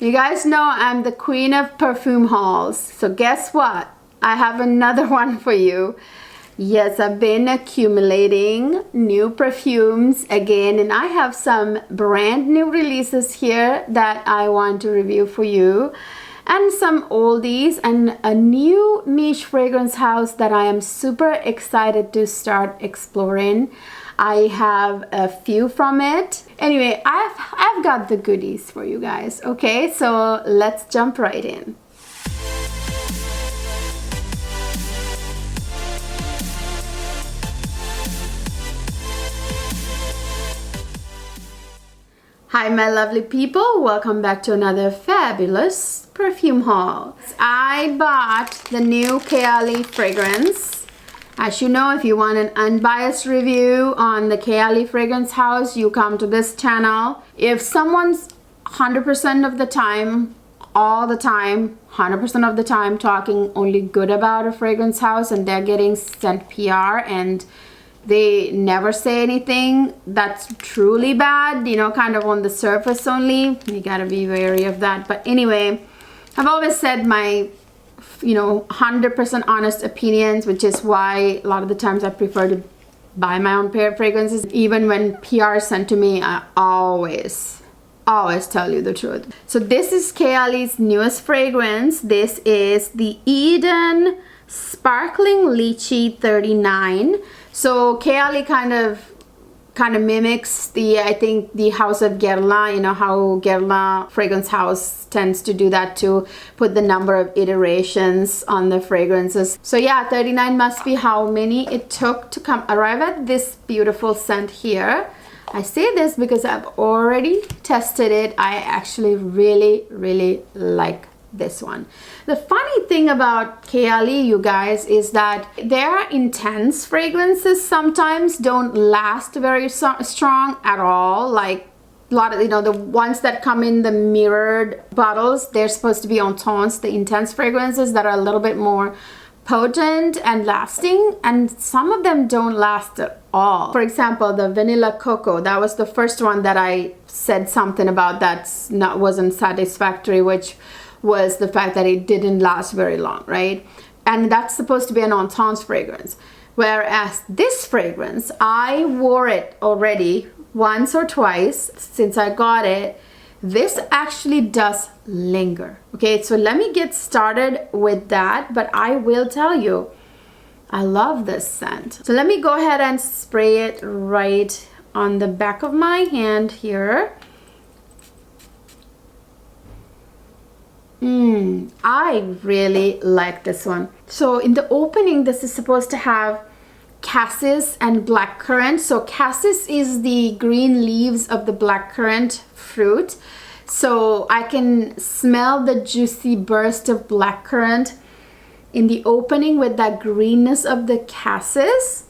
You guys know I'm the queen of perfume hauls. So guess what? I have another one for you. Yes, I've been accumulating new perfumes again, and I have some brand new releases here that I want to review for you, and some oldies, and a new niche fragrance house that I am super excited to start exploring. I have a few from it. Anyway, I've got the goodies for you guys. Okay, so let's jump right in. Hi my lovely people, welcome back to another fabulous perfume haul. I bought the new Kayali fragrance. As you know, if you want an unbiased review on the Kayali fragrance house, you come to this channel. If someone's 100% of the time, all the time, 100% of the time talking only good about a fragrance house and they're getting sent PR and they never say anything that's truly bad, you know, kind of on the surface only, you gotta be wary of that. But anyway, I've always said my 100% honest opinions, which is why a lot of the times I prefer to buy my own pair of fragrances. Even when PR is sent to me, I always tell you the truth. So this is Kayali's newest fragrance. This is the Eden Sparkling Lychee 39. So Kayali kind of mimics I think the house of Guerlain, you know how Guerlain fragrance house tends to do that, to put the number of iterations on the fragrances. So yeah, 39 must be how many it took to arrive at this beautiful scent here. I say this because I've already tested it. I actually really like this one. The funny thing about Kayali, you guys, is that their intense fragrances sometimes don't last very strong at all. Like a lot of, the ones that come in the mirrored bottles, they're supposed to be on tones, the intense fragrances that are a little bit more potent and lasting, and some of them don't last at all. For example, the vanilla cocoa, that was the first one that I said something about that wasn't satisfactory, which was the fact that it didn't last very long, right? And that's supposed to be an on-tones fragrance. Whereas this fragrance, I wore it already once or twice since I got it. This actually does linger. Okay, so let me get started with that, but I will tell you, I love this scent. So let me go ahead and spray it right on the back of my hand here. I really like this one. So in the opening, this is supposed to have cassis and blackcurrant. So cassis is the green leaves of the blackcurrant fruit. So I can smell the juicy burst of blackcurrant in the opening with that greenness of the cassis.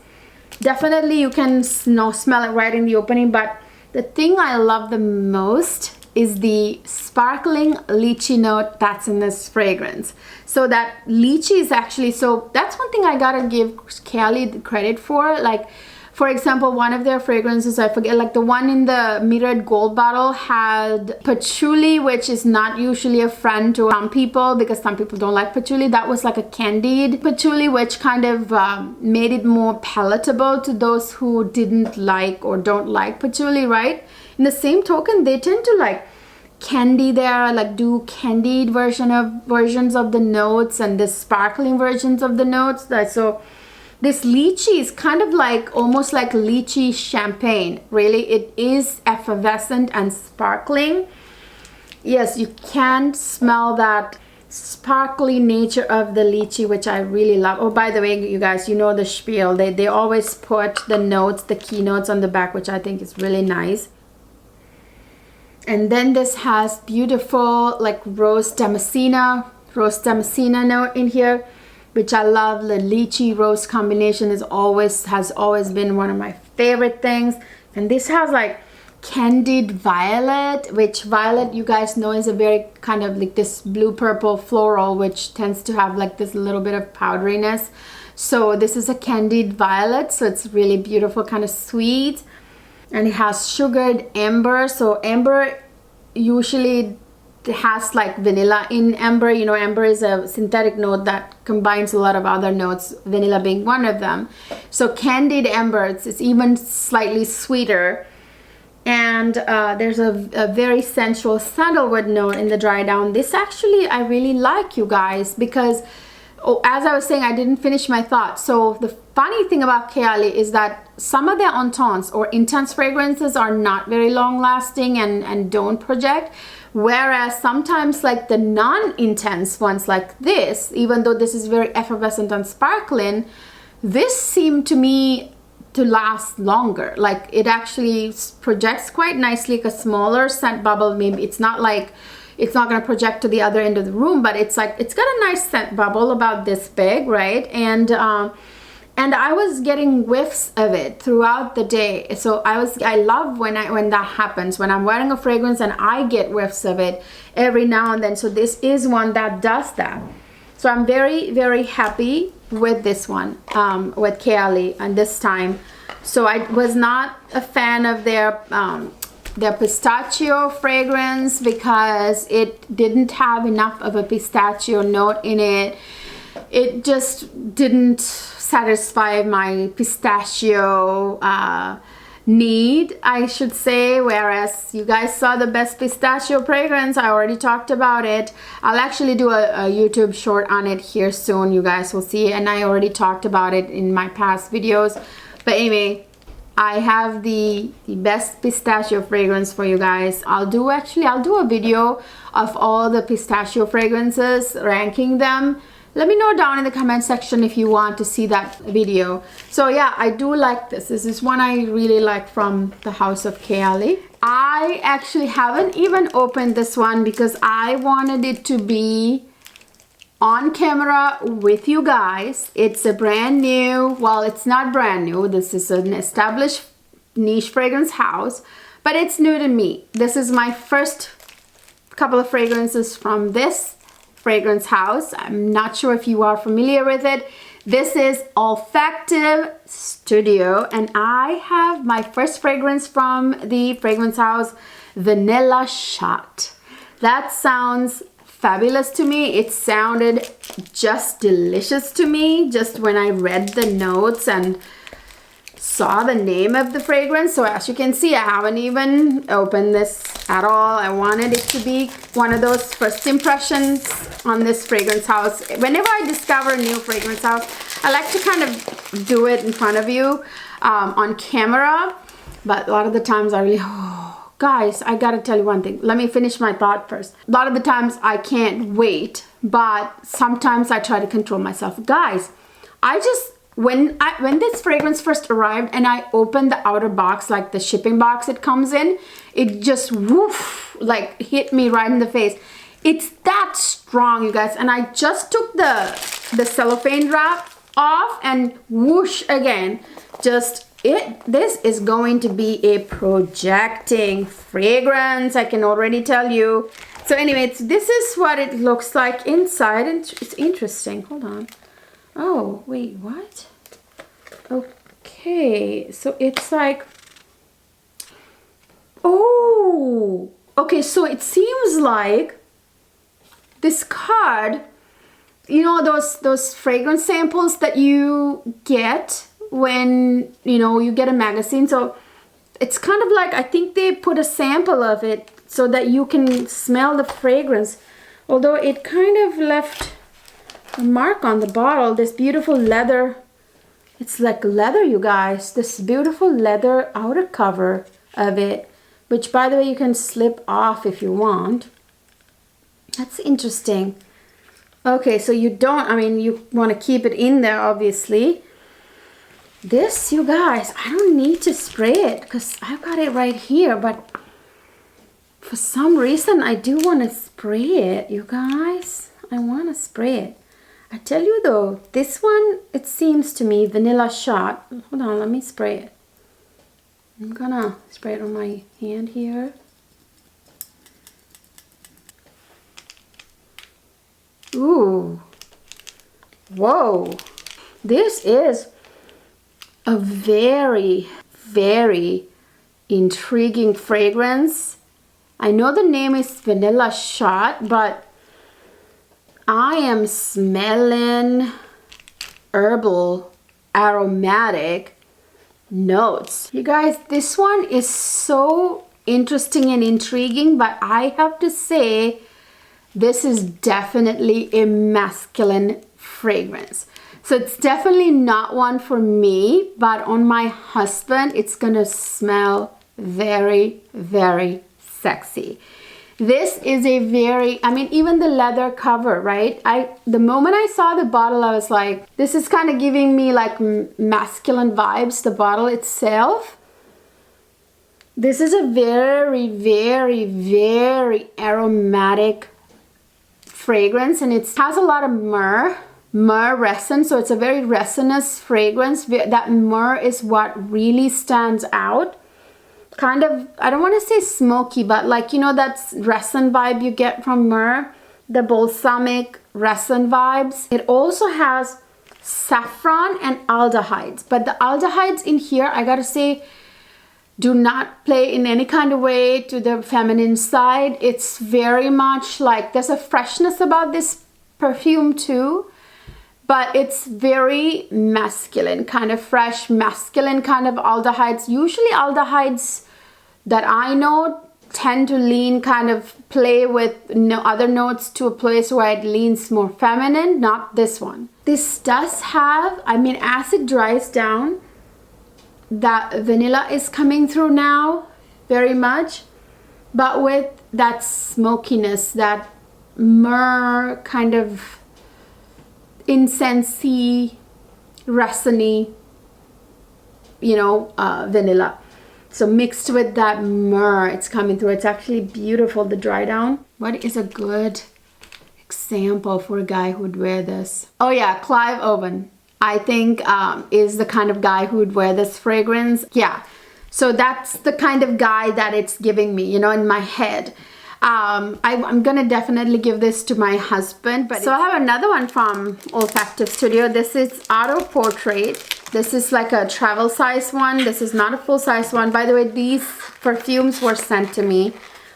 Definitely you can smell it right in the opening, but the thing I love the most is the sparkling lychee note that's in this fragrance. So that lychee is actually, so that's one thing I gotta give Kayali the credit for. Like, for example, one of their fragrances, I forget, like the one in the mirrored gold bottle had patchouli, which is not usually a friend to some people because some people don't like patchouli. That was like a candied patchouli, which kind of made it more palatable to those who didn't like or don't like patchouli, right? In the same token, they tend to like candy there, like do candied versions of the notes and the sparkling versions of the notes. So this lychee is kind of like almost like lychee champagne. Really, it is effervescent and sparkling. Yes, you can smell that sparkly nature of the lychee, which I really love. Oh, by the way, you guys, you know the spiel. They always put the notes, the keynotes on the back, which I think is really nice. And then this has beautiful like rose damascena note in here, which I love. The lychee rose combination has always been one of my favorite things. And this has like candied violet, which violet, you guys know, is a very kind of like this blue purple floral, which tends to have like this little bit of powderiness. So this is a candied violet, so it's really beautiful, kind of sweet. And it has sugared amber. So amber usually has like vanilla in amber. You know, amber is a synthetic note that combines a lot of other notes, vanilla being one of them. So candied amber, it's even slightly sweeter. And there's a very sensual sandalwood note in the dry down. This actually I really like, you guys, because as I was saying, I didn't finish my thought. So the funny thing about Kayali is that some of their intense or intense fragrances are not very long lasting and don't project, whereas sometimes like the non-intense ones like this, even though this is very effervescent and sparkling, this seemed to me to last longer. Like it actually projects quite nicely, like a smaller scent bubble. Maybe it's not like, it's not going to project to the other end of the room, but it's like, it's got a nice scent bubble about this big, right? And I was getting whiffs of it throughout the day. So I love when that happens, when I'm wearing a fragrance and I get whiffs of it every now and then. So this is one that does that. So I'm very, very happy with this one, with Kayali, and this time. So I was not a fan of their pistachio fragrance because it didn't have enough of a pistachio note in it. It just didn't satisfy my pistachio need, I should say, whereas you guys saw the best pistachio fragrance. I already talked about it. I'll actually do a YouTube short on it here soon. You guys will see, and I already talked about it in my past videos. But anyway, I have the best pistachio fragrance for you guys. I'll do a video of all the pistachio fragrances, ranking them. Let me know down in the comment section if you want to see that video. So yeah, I do like this. This is one I really like from the house of Kayali. I actually haven't even opened this one because I wanted it to be on camera with you guys. It's a brand new, well, it's not brand new. This is an established niche fragrance house, but it's new to me. This is my first couple of fragrances from this fragrance house. I'm not sure if you are familiar with it. This is Olfactive Studio, and I have my first fragrance from the fragrance house, Vanilla Shot. That sounds fabulous to me. It sounded just delicious to me just when I read the notes and saw the name of the fragrance. So as you can see, I haven't even opened this at all. I wanted it to be one of those first impressions on this fragrance house. Whenever I discover a new fragrance house, I like to kind of do it in front of you on camera, but a lot of the times I really, guys, I gotta tell you one thing. Let me finish my thought first. A lot of the times I can't wait, but sometimes I try to control myself. Guys, when this fragrance first arrived and I opened the outer box, like the shipping box it comes in, it just woof, like hit me right in the face. It's that strong, you guys. And I just took the cellophane wrap off and whoosh again. This is going to be a projecting fragrance, I can already tell you. So anyway, this is what it looks like inside, and it's interesting. Hold on. Oh, wait, what? Okay, so it's like, oh, okay, so it seems like this card, you know, those fragrance samples that you get when, you know, you get a magazine. So it's kind of like, I think they put a sample of it so that you can smell the fragrance, although it kind of left a mark on the bottle. This beautiful leather, it's like leather, you guys, this beautiful leather outer cover of it, which by the way you can slip off if you want. That's interesting. Okay, so you don't, I mean, you want to keep it in there obviously. This, you guys, I don't need to spray it because I've got it right here, but for some reason I do want to spray it, you guys. I want to spray it. I tell you though, this one, it seems to me, Vanilla Shot. Hold on, let me spray it. I'm gonna spray it on my hand here. Ooh. Whoa. This is a very, very intriguing fragrance. I know the name is Vanilla Shot, but I am smelling herbal, aromatic notes. You guys, this one is so interesting and intriguing, but I have to say, this is definitely a masculine fragrance. So it's definitely not one for me, but on my husband, it's gonna smell very, very sexy. This is a very, I mean, even the leather cover, right? The moment I saw the bottle, I was like, this is kind of giving me like masculine vibes, the bottle itself. This is a very, very, very aromatic fragrance, and it has a lot of myrrh resin, so it's a very resinous fragrance. That myrrh is what really stands out. Kind of, I don't want to say smoky, but like, you know, that's resin vibe you get from myrrh, the balsamic resin vibes. It also has saffron and aldehydes, but the aldehydes in here, I gotta say, do not play in any kind of way to the feminine side. It's very much like, there's a freshness about this perfume too, but it's very masculine, kind of fresh, masculine kind of aldehydes. Usually aldehydes that I know tend to lean, kind of play with other notes to a place where it leans more feminine, not this one. This does have, I mean, as it dries down, that vanilla is coming through now very much, but with that smokiness, that myrrh kind of incensey, resiny, you know, vanilla. So mixed with that myrrh, it's coming through. It's actually beautiful, the dry down. What is a good example for a guy who would wear this? Oh yeah, Clive Owen, I think is the kind of guy who would wear this fragrance. Yeah, so that's the kind of guy that it's giving me, you know, in my head. I'm gonna definitely give this to my husband. But so I have another one from Olfactive Studio. This is Auto Portrait. This is like a travel size one. This is not a full size one. By the way, these perfumes were sent to me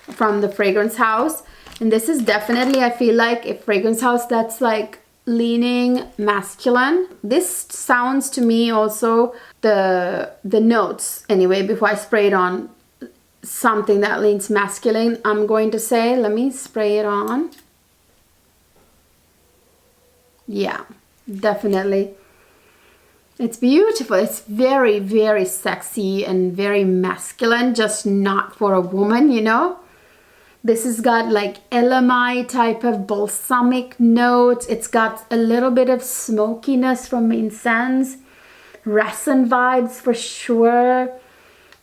from the fragrance house. And this is definitely, I feel like, a fragrance house that's like leaning masculine. This sounds to me also, the notes anyway, before I spray it on, something that leans masculine, I'm going to say. Let me spray it on. Yeah, definitely. It's beautiful. It's very, very sexy and very masculine, just not for a woman, you know. This has got like LMI type of balsamic notes. It's got a little bit of smokiness from incense, resin vibes for sure.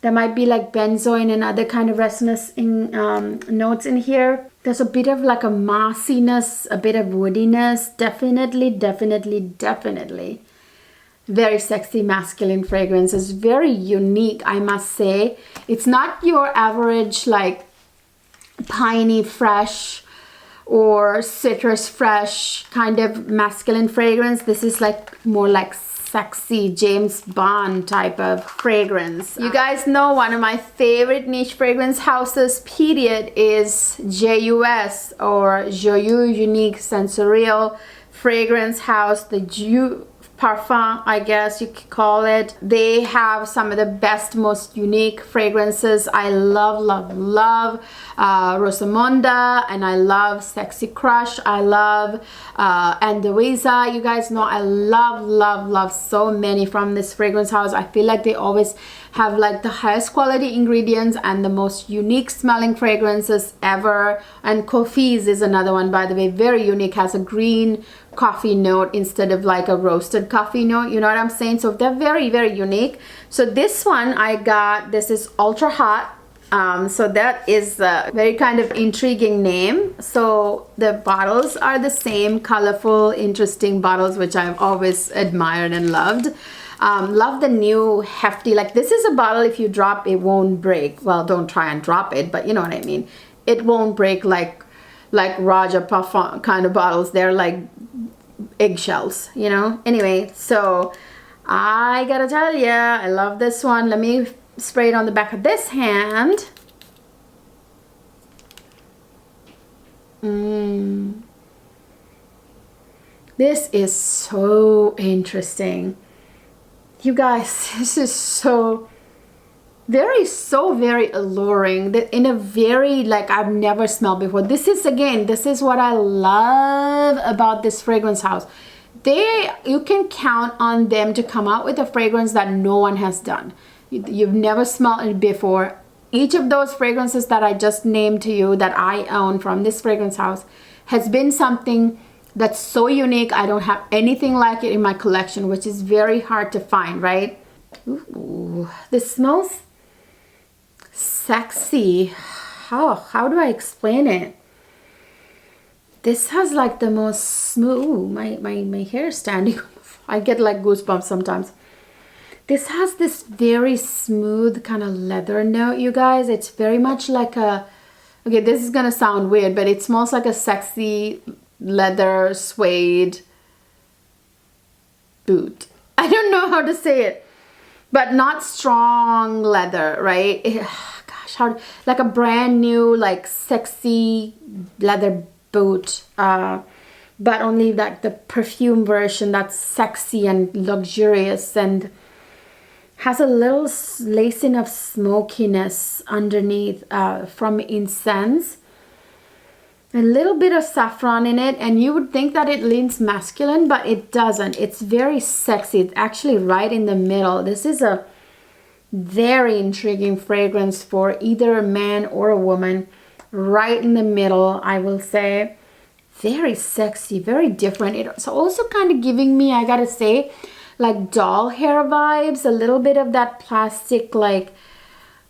There might be like benzoin and other kind of resinous notes in here. There's a bit of like a mossiness, a bit of woodiness. Definitely, definitely, definitely. Very sexy masculine fragrance. It's very unique, I must say. It's not your average like piney fresh or citrus fresh kind of masculine fragrance. This is like more like sexy James Bond type of fragrance. You guys know one of my favorite niche fragrance houses period is JUS, or Jour Unique Sensorial Fragrance House, the Jour Parfum, I guess you could call it. They have some of the best, most unique fragrances. I love, love, love Rosamonda, and I love Sexy Crush. I love Andalusia. You guys know I love, love, love so many from this fragrance house. I feel like they always have like the highest quality ingredients and the most unique smelling fragrances ever. And Coffee's is another one, by the way, very unique, has a green coffee note instead of like a roasted coffee note, you know what I'm saying? So they're very, very unique. So this one I got, this is Ultra Hot. So that is a very kind of intriguing name. So the bottles are the same, colorful, interesting bottles, which I've always admired and loved. Love the new hefty, like this is a bottle, if you drop it won't break. Well, don't try and drop it, but you know what I mean. It won't break like Raja Parfum kind of bottles. They're like eggshells, you know. Anyway, so I gotta tell you, I love this one. Let me spray it on the back of this hand. This is so interesting. You guys, this is so very alluring, that in a very, like, I've never smelled before. This is, again, this is what I love about this fragrance house. You can count on them to come out with a fragrance that no one has done. You've never smelled it before. Each of those fragrances that I just named to you that I own from this fragrance house has been something that's so unique. I don't have anything like it in my collection, which is very hard to find, right? Ooh, this smells sexy. How do I explain it? This has like the most smooth, ooh, my hair is standing. I get like goosebumps sometimes. This has this very smooth kind of leather note, you guys. It's very much like a, okay, this is gonna sound weird, but it smells like a sexy leather suede boot. I don't know how to say it, but not strong leather, right? Gosh, like a brand new, like sexy leather boot, but only like the perfume version that's sexy and luxurious and has a little lacing of smokiness underneath from incense. A little bit of saffron in it, and you would think that it leans masculine, but it doesn't. It's very sexy. It's actually right in the middle. This is a very intriguing fragrance for either a man or a woman. Right in the middle, I will say. Very sexy, very different. It's also kind of giving me, I gotta say, like doll hair vibes. A little bit of that plastic, like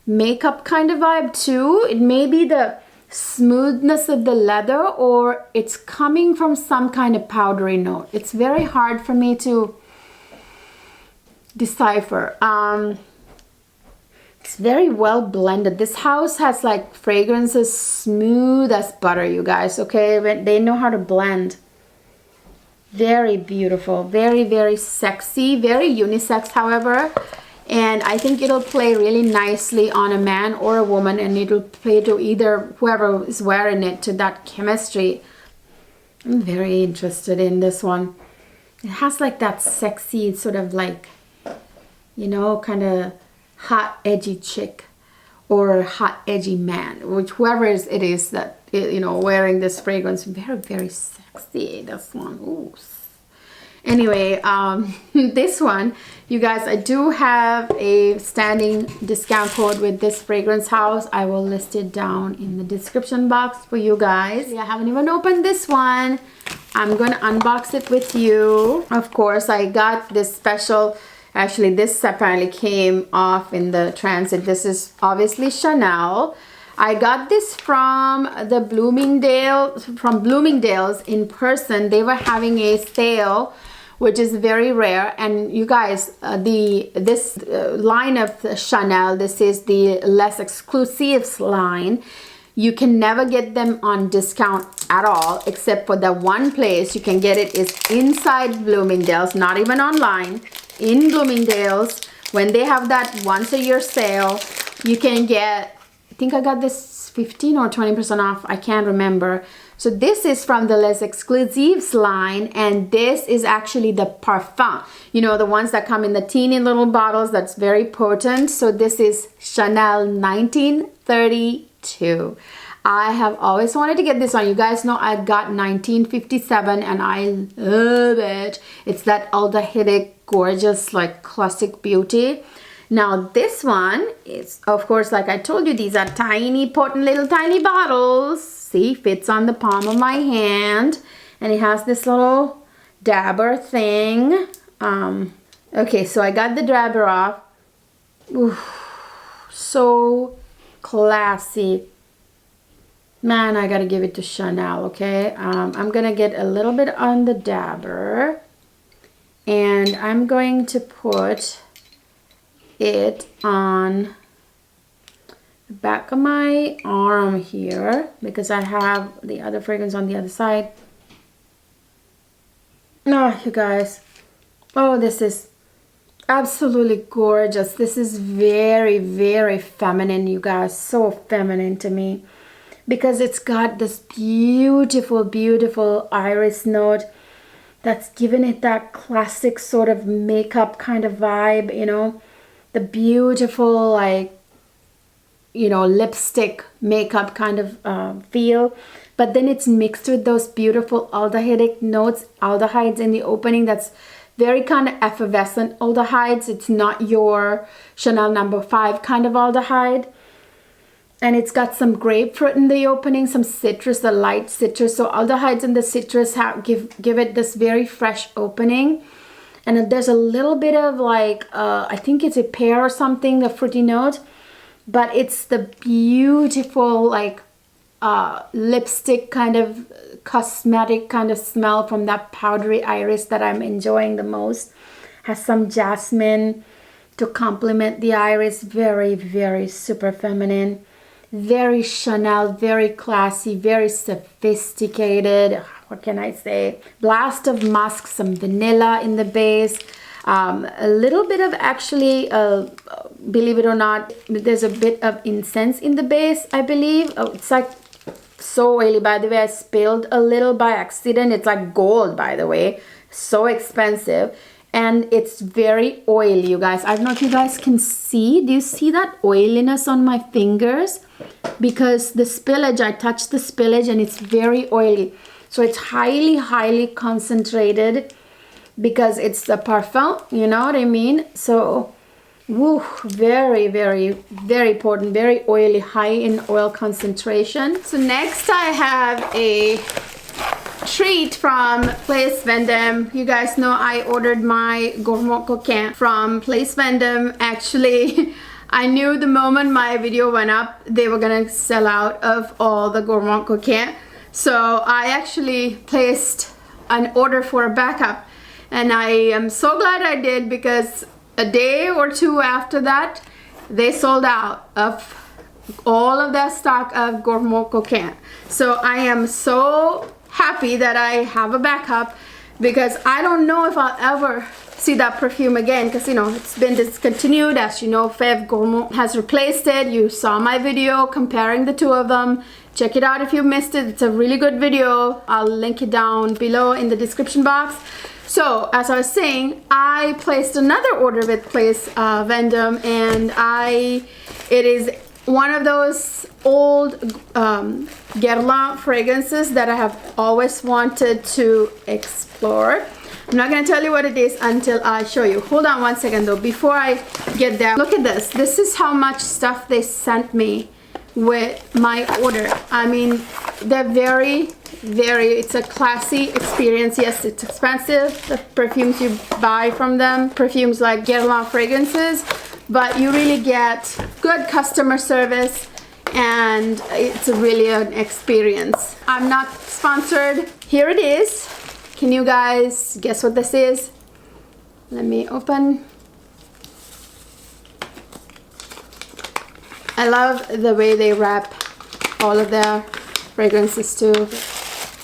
makeup kind of vibe too. It may be the smoothness of the leather, or it's coming from some kind of powdery note. It's very hard for me to decipher. It's very well blended. This house has like fragrances smooth as butter, you guys, okay? They know how to blend. Very beautiful, very sexy, very unisex, however. And I think it'll play really nicely on a man or a woman, and it'll play to either whoever is wearing it, to that chemistry. I'm very interested in this one. It has like that sexy sort of like, you know, kind of hot edgy chick or hot edgy man, which whoever it is that, you know, wearing this fragrance. Very sexy, this one. Ooh. Anyway, this one, you guys, I do have a standing discount code with this fragrance house. I will list it down in the description box for you guys. I haven't even opened this one. I'm gonna unbox it with you. Of course, I got this special, actually this apparently came off in the transit. This is obviously Chanel. I got this from the Bloomingdale's in person. They were having a sale, which is very rare. And you guys, this line of Chanel, this is the less exclusive line. You can never get them on discount at all, except for the one place you can get it is inside Bloomingdale's, not even online. In Bloomingdale's, when they have that once a year sale, you can get, I think I got this 15 or 20% off, I can't remember. So this is from the Les Exclusives line, and this is actually the Parfum. You know, the ones that come in the teeny little bottles, that's very potent. So this is Chanel 1932. I have always wanted to get this on. You guys know I got 1957 and I love it. It's that aldehydic, gorgeous, like classic beauty. Now this one is, of course, like I told you, these are tiny, potent little tiny bottles. See, fits on the palm of my hand. And it has this little dabber thing. Okay, so I got the dabber off. Ooh, so classy. Man, I gotta give it to Chanel, okay? I'm gonna get a little bit on the dabber. And I'm going to put it on the back of my arm here, because I have the other fragrance on the other side. Oh, you guys. Oh, this is absolutely gorgeous. This is very, very feminine, you guys. So feminine to me. because it's got this beautiful, beautiful iris note that's giving it that classic sort of makeup kind of vibe, you know, the beautiful, like, you know, lipstick makeup kind of feel. But then it's mixed with those beautiful aldehydic notes, aldehydes in the opening. That's very kind of effervescent aldehydes. It's not your Chanel No. 5 kind of aldehyde. And it's got some grapefruit in the opening, some citrus, the light citrus. So aldehydes and the citrus give it this very fresh opening. And there's a little bit of like, I think it's a pear or something, the fruity note. But it's the beautiful like lipstick kind of cosmetic kind of smell from that powdery iris that I'm enjoying the most. Has some jasmine to complement the iris. Very, very super feminine. Very Chanel, very classy, very sophisticated. What can I say? Blast of musk, some vanilla in the base. A little bit of actually, believe it or not, there's a bit of incense in the base, I believe. Oh, it's like so oily. By the way, I spilled a little by accident. It's like gold, by the way. So expensive. And it's very oily, you guys. I don't know if you guys can see. Do you see that oiliness on my fingers? Because the spillage, I touched the spillage and it's very oily. So it's highly, highly concentrated because it's the parfum, you know what I mean? So, woo, very, very, very potent, very oily, high in oil concentration. So next I have a treat from Place Vendome. You guys know I ordered my Gourmand Coquin from Place Vendome. Actually, I knew the moment my video went up, they were gonna sell out of all the Gourmand Coquin. So I actually placed an order for a backup. And I am so glad I did, because a day or two after that, they sold out of all of their stock of Gourmand Coquin. So I am so happy that I have a backup, because I don't know if I'll ever see that perfume again, because you know it's been discontinued. As you know, Fève Gourmand has replaced it. You saw my video comparing the two of them. Check it out if you missed it. It's a really good video. I'll link it down below in the description box. So as I was saying, I placed another order with Place Vendome, and it is one of those old Guerlain fragrances that I have always wanted to explore. I'm not going to tell you what it is until I show you. Hold on one second though, before I get there. Look at this. This is how much stuff they sent me with my order. I mean, they're very, it's a classy experience. Yes, it's expensive, the perfumes you buy from them, perfumes like Guerlain fragrances, but you really get good customer service, and it's really an experience. I'm not sponsored. Here it is. Can you guys guess what this is? Let me open. I love the way they wrap all of their fragrances too.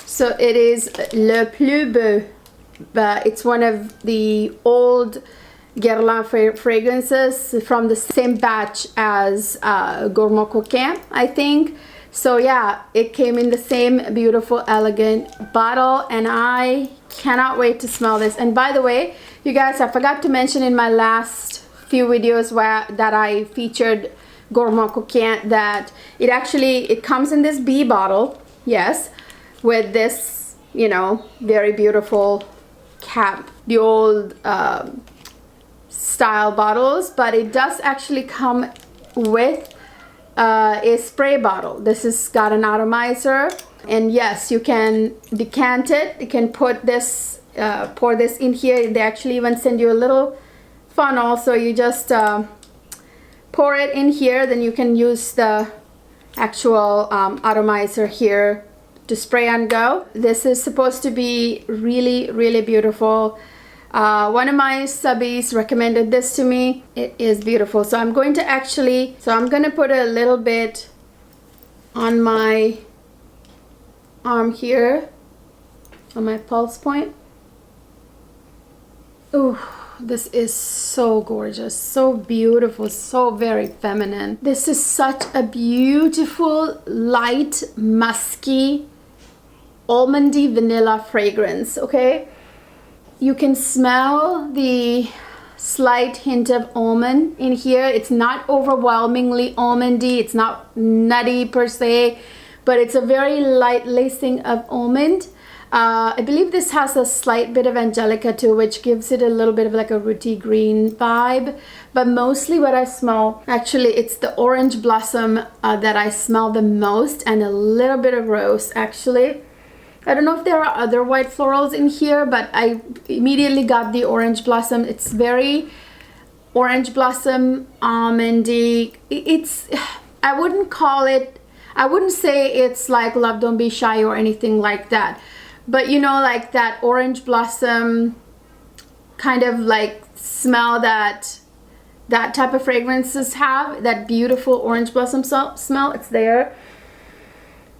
So it is Le Plus Beau, but it's one of the old Guerlain fragrances from the same batch as Gourmand Coquin, I think. So yeah, it came in the same beautiful, elegant bottle, and I cannot wait to smell this. And by the way, you guys, I forgot to mention in my last few videos that I featured Gourmand Coquin, that it comes in this bee bottle, yes, with this, you know, very beautiful cap, the old style bottles, but it does actually come with a spray bottle. This has got an atomizer, and yes, you can decant it. You can put this, pour this in here. They actually even send you a little funnel, so you just pour it in here, then you can use the actual atomizer here to spray and go. This is supposed to be really, really beautiful. One of my subbies recommended this to me. It is beautiful. So I'm going to put a little bit on my arm here, on my pulse point. Ooh, this is so gorgeous, so beautiful, so very feminine. This is such a beautiful, light, musky, almondy vanilla fragrance, okay? You can smell the slight hint of almond in here. It's not overwhelmingly almondy, it's not nutty per se, but it's a very light lacing of almond. I believe this has a slight bit of angelica too, which gives it a little bit of like a rooty green vibe. But mostly what I smell, actually it's the orange blossom that I smell the most, and a little bit of rose actually. I don't know if there are other white florals in here, but I immediately got the orange blossom. It's very orange blossom, almondy. It's, I wouldn't say it's like Love Don't Be Shy or anything like that. But you know, like that orange blossom kind of like smell that type of fragrances have, that beautiful orange blossom smell, it's there.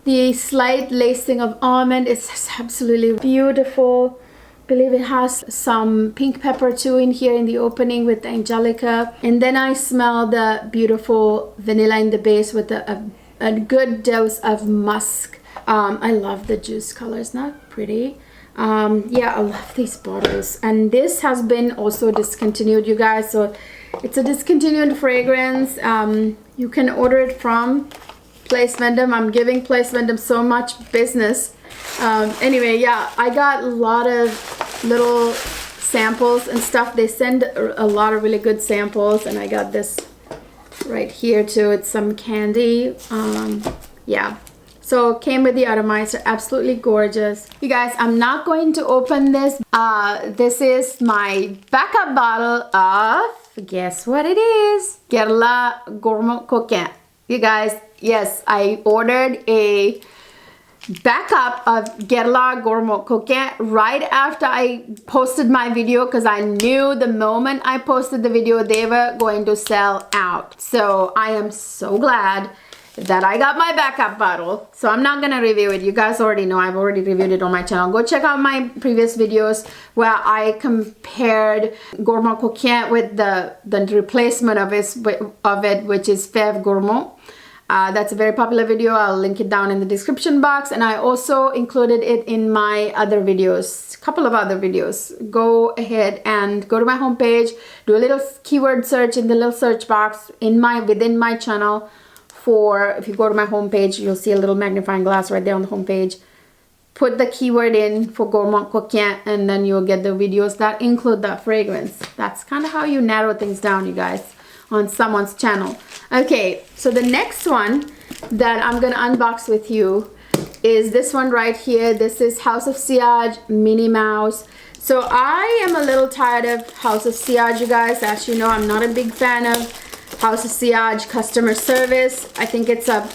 The slight lacing of almond is absolutely beautiful. I believe it has some pink pepper too in here in the opening with the angelica. And then I smell the beautiful vanilla in the base with a good dose of musk. I love the juice color, it's not pretty. Yeah, I love these bottles. And this has been also discontinued, you guys. So it's a discontinued fragrance. You can order it from Place Vendome. I'm giving Place Vendome so much business. Anyway, yeah, I got a lot of little samples and stuff. They send a lot of really good samples, and I got this right here too. It's some candy. Yeah, so it came with the atomizer. Absolutely gorgeous. You guys, I'm not going to open this. This is my backup bottle of, guess what it is? Guerlain Gourmand Coquin. You guys, yes, I ordered a backup of Guerlain Gourmand Coquin right after I posted my video, because I knew the moment I posted the video they were going to sell out. So I am so glad that I got my backup bottle. So I'm not gonna review it. You guys already know I've already reviewed it on my channel. Go check out my previous videos where I compared Gourmand Coquin with the replacement of it, which is Fève Gourmand. That's a very popular video. I'll link it down in the description box, and I also included it in my other videos, a couple of other videos. Go ahead and go to my homepage, do a little keyword search in the little search box within my channel. If you go to my homepage, you'll see a little magnifying glass right there on the homepage. Put the keyword in for Gourmand Coquin, and then you'll get the videos that include that fragrance. That's kind of how you narrow things down, you guys, on someone's channel. Okay, so the next one that I'm gonna unbox with you is this one right here. This is House of Sillage Minnie Mouse. So I am a little tired of House of Sillage, you guys. As you know, I'm not a big fan of House of Sillage customer service. I think it's a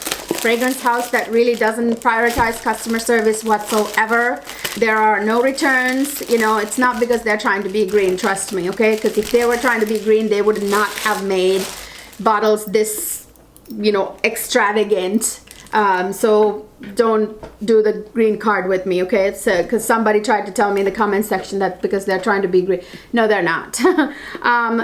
fragrance house that really doesn't prioritize customer service whatsoever. There are no returns. You know, it's not because they're trying to be green, trust me, okay? Because if they were trying to be green, they would not have made bottles this, you know, extravagant. So don't do the green card with me, okay? It's because somebody tried to tell me in the comment section that because they're trying to be green. No, they're not.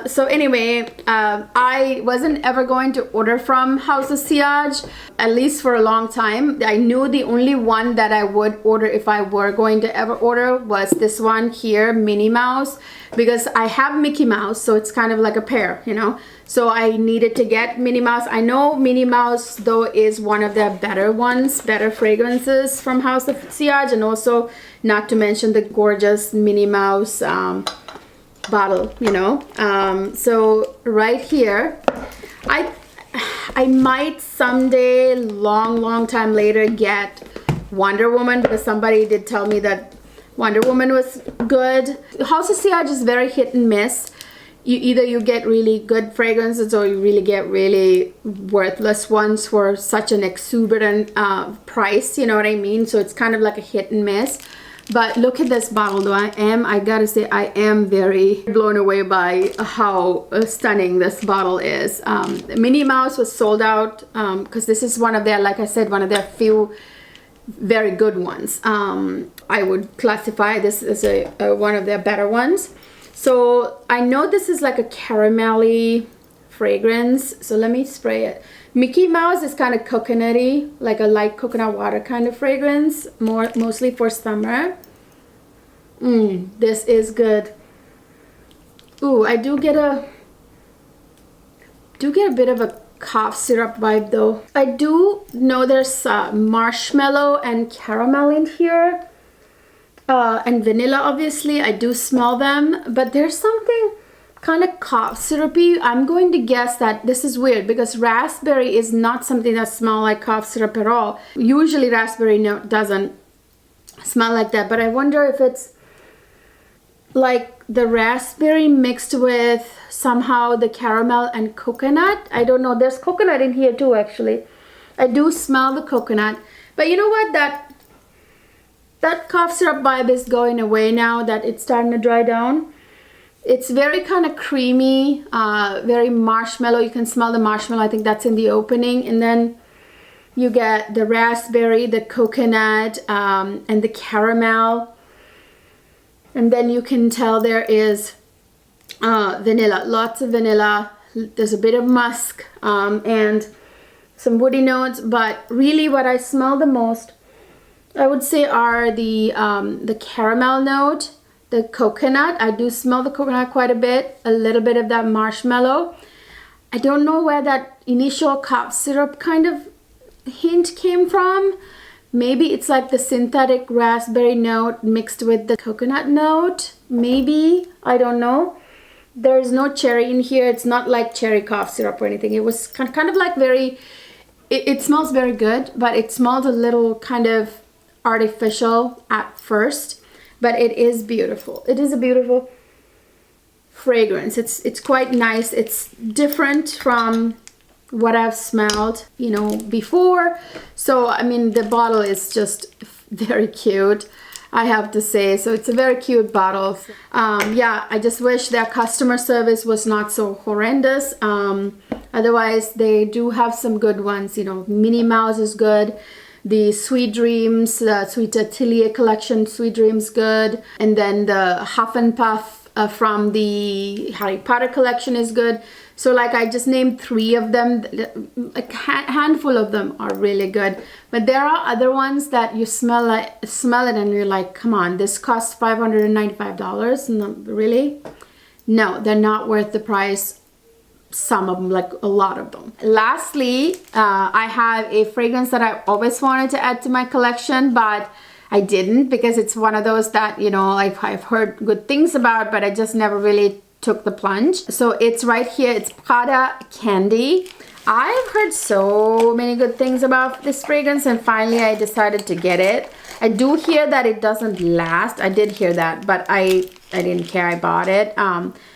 So anyway, I wasn't ever going to order from House of Sillage, at least for a long time. I knew the only one that I would order if I were going to ever order was this one here, Minnie Mouse, because I have Mickey Mouse, so it's kind of like a pair, you know? So I needed to get Minnie Mouse. I know Minnie Mouse, though, is one of the better ones, better fragrances from House of Sillage, and also not to mention the gorgeous Minnie Mouse bottle, you know. So right here, I might someday, long time later, get Wonder Woman, because somebody did tell me that Wonder Woman was good. House of Sillage is very hit and miss. Either you get really good fragrances or you really get really worthless ones for such an exuberant price, you know what I mean? So it's kind of like a hit and miss. But look at this bottle, though. I gotta say, I am very blown away by how stunning this bottle is. Minnie Mouse was sold out because this is one of their, like I said, one of their few very good ones. I would classify this as one of their better ones. So I know this is like a caramelly fragrance, so let me spray it. Mickey Mouse is kind of coconutty, like a light coconut water kind of fragrance, mostly for summer. This is good. Ooh, I do get a bit of a cough syrup vibe though. I do know there's marshmallow and caramel in here, and vanilla obviously. I do smell them, but there's something kind of cough syrupy. I'm going to guess that this is weird because raspberry is not something that smells like cough syrup at all. Usually raspberry doesn't smell like that, but I wonder if it's like the raspberry mixed with somehow the caramel and coconut. I don't know. There's coconut in here too, actually. I do smell the coconut, but you know what, that cough syrup vibe is going away now that it's starting to dry down. It's very kind of creamy, very marshmallow. You can smell the marshmallow. I think that's in the opening. And then you get the raspberry, the coconut, and the caramel. And then you can tell there is vanilla, lots of vanilla. There's a bit of musk and some woody notes. But really what I smell the most, I would say, are the caramel note. The coconut, I do smell the coconut quite a bit, a little bit of that marshmallow. I don't know where that initial cough syrup kind of hint came from. Maybe it's like the synthetic raspberry note mixed with the coconut note. Maybe, I don't know. There's no cherry in here. It's not like cherry cough syrup or anything. It was kind of like very, it smells very good, but it smells a little kind of artificial at first. But it is beautiful. It is a beautiful fragrance. It's quite nice. It's different from what I've smelled, you know, before. So, I mean, the bottle is just very cute, I have to say. So it's a very cute bottle. Yeah, I just wish their customer service was not so horrendous. Otherwise, they do have some good ones. You know, Minnie Mouse is good. The Sweet Dreams, the Sweet Atelier collection, Sweet Dreams, good. And then the Huff and Puff from the Harry Potter collection is good. So like I just named 3 of them. A handful of them are really good. But there are other ones that you smell it and you're like, come on, this costs $595. No, really? No, they're not worth the price. Some of them, like a lot of them. Lastly, I have a fragrance that I always wanted to add to my collection, but I didn't because it's one of those that, you know, like I've heard good things about, but I just never really took the plunge. So it's right here. It's Prada Candy. I've heard so many good things about this fragrance, and finally I decided to get it. I do hear that it doesn't last. I did hear that, but I didn't care. I bought it.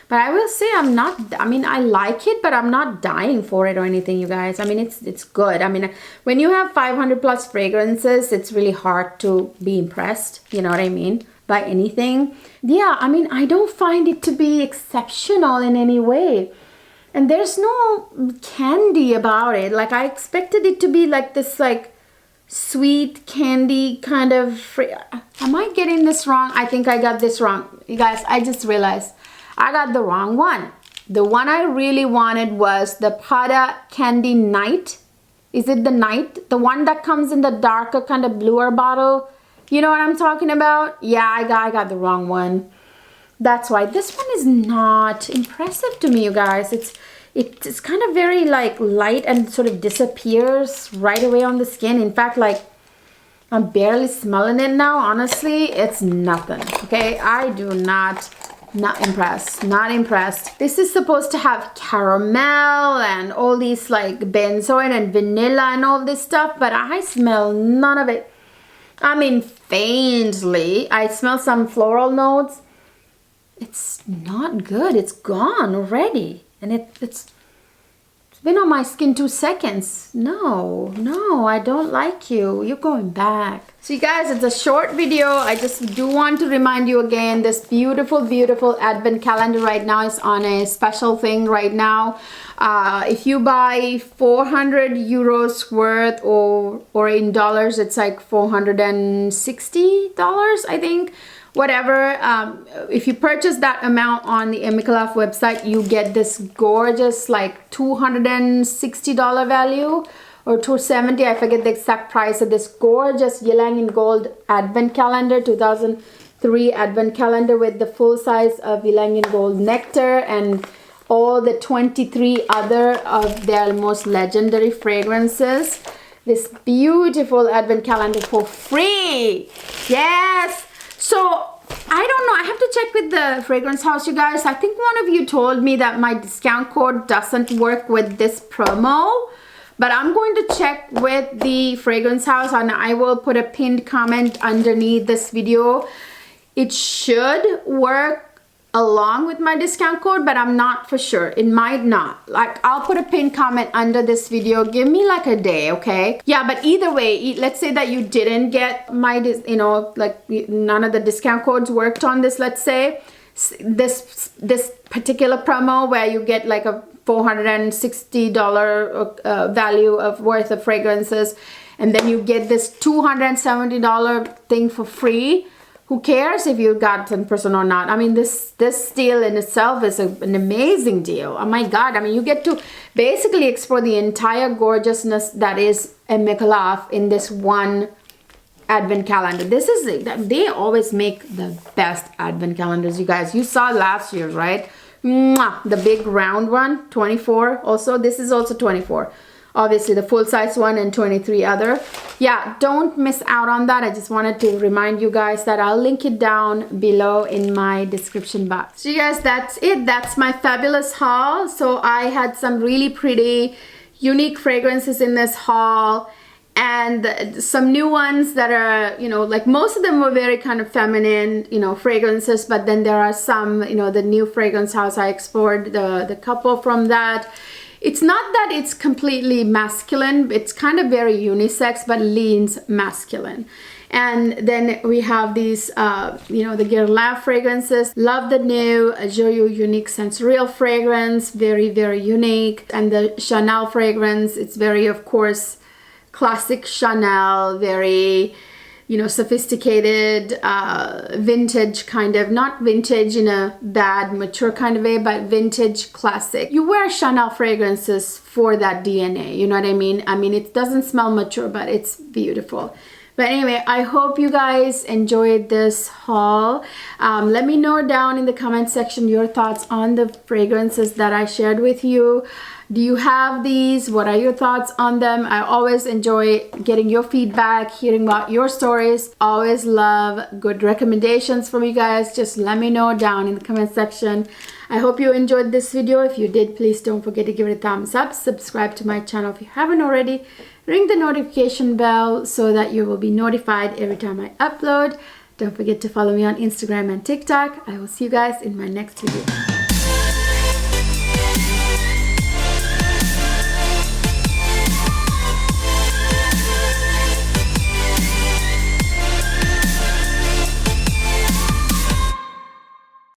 But I will say I like it, but I'm not dying for it or anything, you guys. I mean, it's good. I mean, when you have 500 plus fragrances, it's really hard to be impressed, you know what I mean, by anything. Yeah, I mean, I don't find it to be exceptional in any way. And there's no candy about it. Like, I expected it to be like this, like, sweet candy kind of... Am I getting this wrong? I think I got this wrong. You guys, I just realized I got the wrong one. The one I really wanted was the Prada Candy Night. Is it the Night? The one that comes in the darker kind of bluer bottle. You know what I'm talking about? Yeah, I got the wrong one. That's why this one is not impressive to me, you guys. It's kind of very like light and sort of disappears right away on the skin. In fact, like I'm barely smelling it now. Honestly, it's nothing. Okay, I do not impressed. This is supposed to have caramel and all these like benzoin and vanilla and all this stuff, but I smell none of it. I mean, faintly I smell some floral notes. It's not good. It's gone already, and it's been on my skin 2 seconds. No, I don't like you. You're going back. So you guys, it's a short video. I just do want to remind you again, this beautiful advent calendar right now is on a special thing right now. If you buy 400 euros worth, or in dollars, it's like $460, I think. whatever. If you purchase that amount on the Emicalaf website, you get this gorgeous like $260 value or $270. I forget the exact price of this gorgeous Ylang in Gold advent calendar, 2003 advent calendar with the full size of Ylang in Gold nectar and all the 23 other of their most legendary fragrances. This beautiful advent calendar for free. Yes. So I don't know, I have to check with the fragrance house, you guys. I think one of you told me that my discount code doesn't work with this promo, but I'm going to check with the fragrance house and I will put a pinned comment underneath this video. It should work along with my discount code, but I'm not for sure. It might not. Like, I'll put a pinned comment under this video. Give me like a day, okay? Yeah, but either way, let's say that you didn't get my, you know, like none of the discount codes worked on this, let's say. This particular promo where you get like a $460 value of worth of fragrances, and then you get this $270 thing for free. Who cares if you got 10% or not? I mean, this deal in itself is an amazing deal. Oh my God. I mean, you get to basically explore the entire gorgeousness that is Emicalaf in this one advent calendar. This is, they always make the best advent calendars, you guys. You saw last year's, right? Mwah! The big round one, 24 also. This is also 24. Obviously the full size one and 23 other. Yeah, don't miss out on that. I just wanted to remind you guys that I'll link it down below in my description box. So you guys, that's it. That's my fabulous haul. So I had some really pretty unique fragrances in this haul and some new ones that are, you know, like most of them were very kind of feminine, you know, fragrances, but then there are some, you know, the new fragrance house, I explored the couple from that. It's not that it's completely masculine, it's kind of very unisex, but leans masculine. And then we have these, you know, the Guerlain fragrances. Love the new Jour Unique Sensorial fragrance, very, very unique. And the Chanel fragrance, it's very, of course, classic Chanel, very, you know, sophisticated, vintage kind of, not vintage in a bad, mature kind of way, but vintage classic. You wear Chanel fragrances for that DNA, you know what I mean? I mean, it doesn't smell mature, but it's beautiful. But anyway, I hope you guys enjoyed this haul. Let me know down in the comment section your thoughts on the fragrances that I shared with you. Do you have these? What are your thoughts on them? I always enjoy getting your feedback, hearing about your stories. Always love good recommendations from you guys. Just let me know down in the comment section. I hope you enjoyed this video. If you did, please don't forget to give it a thumbs up. Subscribe to my channel if you haven't already. Ring the notification bell so that you will be notified every time I upload. Don't forget to follow me on Instagram and TikTok. I will see you guys in my next video.